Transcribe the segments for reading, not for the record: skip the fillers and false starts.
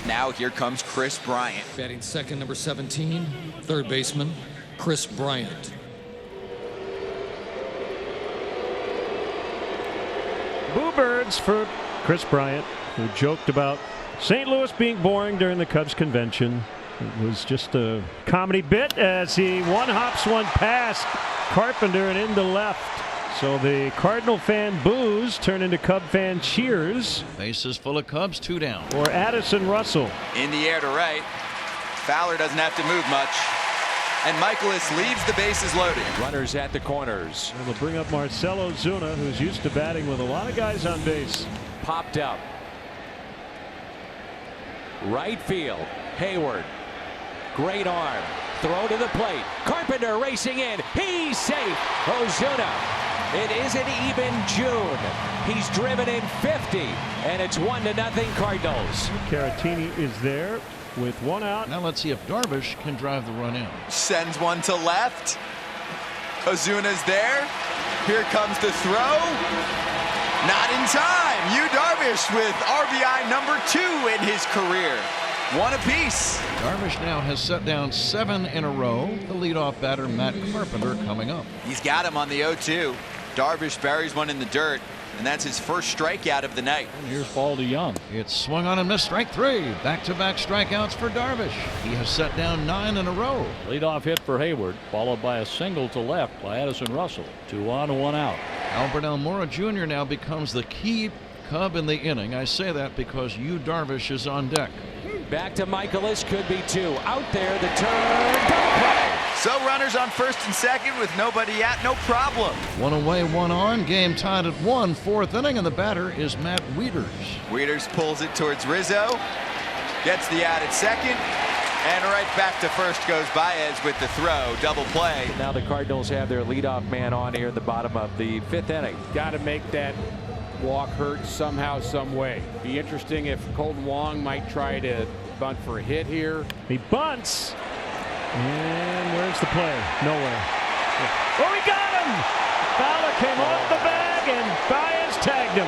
Now here comes Chris Bryant. Batting second, number 17, third baseman, Chris Bryant. Boo birds for Chris Bryant, who joked about St. Louis being boring during the Cubs convention. It was just a comedy bit as he one-hops one past Carpenter and into left. So the Cardinal fan boos turn into Cub fan cheers. Bases full of Cubs, 2 down. For Addison Russell. In the air to right. Fowler doesn't have to move much. And Michaelis leaves the bases loaded. Runners at the corners. And they'll bring up Marcell Ozuna, who's used to batting with a lot of guys on base. Popped up. Right field. Hayward. Great arm. Throw to the plate. Carpenter racing in. He's safe. Ozuna. It isn't even June. He's driven in 50, and it's 1-0 Cardinals. Caratini is there with 1 out. Now let's see if Darvish can drive the run in. Sends one to left. Ozuna's there. Here comes the throw. Not in time. Yu Darvish with RBI number 2 in his career. 1 apiece. Darvish now has set down 7 in a row. The leadoff batter, Matt Carpenter, coming up. He's got him on the 0-2. Darvish buries one in the dirt, and that's his first strikeout of the night. And here's ball to Young. It's swung on and missed, strike 3. Back-to-back strikeouts for Darvish. He has set down 9 in a row. Leadoff hit for Hayward, followed by a single to left by Addison Russell. 2 on, 1 out. Albert Almora Jr. now becomes the key Cub in the inning. I say that because Yu Darvish is on deck. Back to Michaelis, could be 2. Out there, the turn, double play. So runners on first and second with nobody out, no problem. 1 away, 1 on. Game tied at 1. 4th inning, and the batter is Matt Wieters. Wieters pulls it towards Rizzo. Gets the out at second. And right back to first goes Baez with the throw. Double play. Now the Cardinals have their leadoff man on here in the bottom of the 5th inning. Got to make that walk hurt somehow, some way. Be interesting if Colton Wong might try to bunt for a hit here. He bunts. And where's the play? Nowhere. Oh, he got him! Fowler came off the bag and Baez tagged him.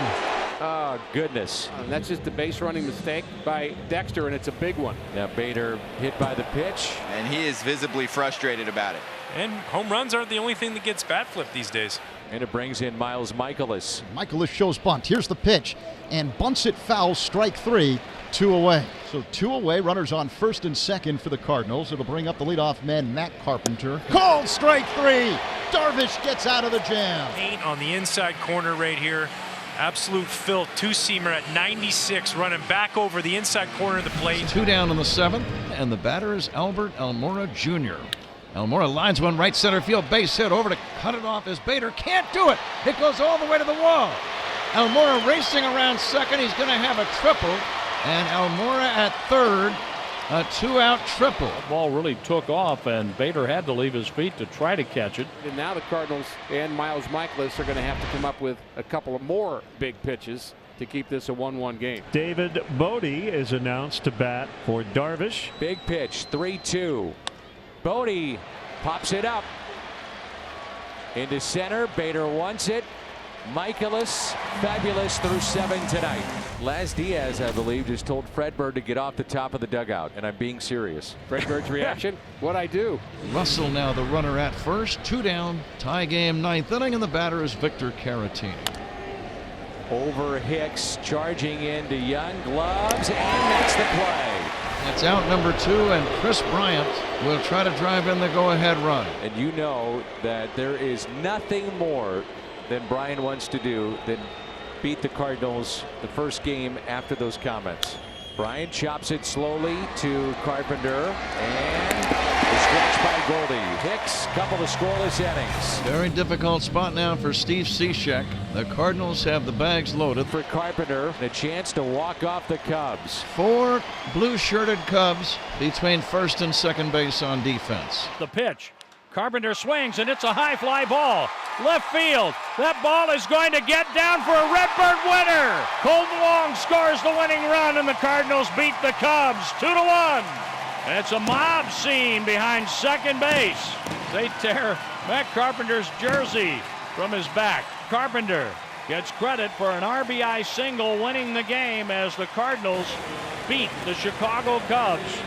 Oh, goodness. That's just a base running mistake by Dexter, and it's a big one. Now Bader hit by the pitch. And he is visibly frustrated about it. And home runs aren't the only thing that gets bat flipped these days. And it brings in Miles Michaelis. Michaelis shows bunt. Here's the pitch. And bunts it foul, strike 3, 2 away. So 2 away, runners on first and second for the Cardinals. It'll bring up the leadoff man, Matt Carpenter. Called strike 3. Darvish gets out of the jam. 8 on the inside corner right here. Absolute filth. 2-seamer at 96, running back over the inside corner of the plate. 2 down in the 7th, and the batter is Albert Almora Jr. Almora lines one right center field, base hit over to cut it off as Bader can't do it. It goes all the way to the wall. Almora racing around second. He's going to have a triple, and Almora at third, a 2-out triple. The ball really took off, and Bader had to leave his feet to try to catch it. And now the Cardinals and Miles Michaelis are going to have to come up with a couple of more big pitches to keep this a 1-1 game. David Bodie is announced to bat for Darvish. Big pitch, 3-2. Bodie pops it up into center. Bader wants it. Michaelis, fabulous through 7 tonight. Laz Diaz, I believe, just told Fred Bird to get off the top of the dugout, and I'm being serious. Fred Bird's reaction? What'd I do? Russell now the runner at first, 2 down, tie game, 9th inning, and the batter is Victor Caratini. Over Hicks, charging into Young, gloves, and that's the play. That's out number 2, and Chris Bryant will try to drive in the go-ahead run. And you know that there is nothing more than Brian wants to do than beat the Cardinals the first game after those comments. Brian chops it slowly to Carpenter, and the stretch by Goldie. Hicks, couple of scoreless innings. Very difficult spot now for Steve Cishek. The Cardinals have the bags loaded. For Carpenter, and a chance to walk off the Cubs. 4 blue-shirted Cubs between first and second base on defense. The pitch. Carpenter swings, and it's a high fly ball. Left field. That ball is going to get down for a Redbird winner. Colton Wong scores the winning run, and the Cardinals beat the Cubs 2-1. And it's a mob scene behind second base. They tear Matt Carpenter's jersey from his back. Carpenter gets credit for an RBI single winning the game as the Cardinals beat the Chicago Cubs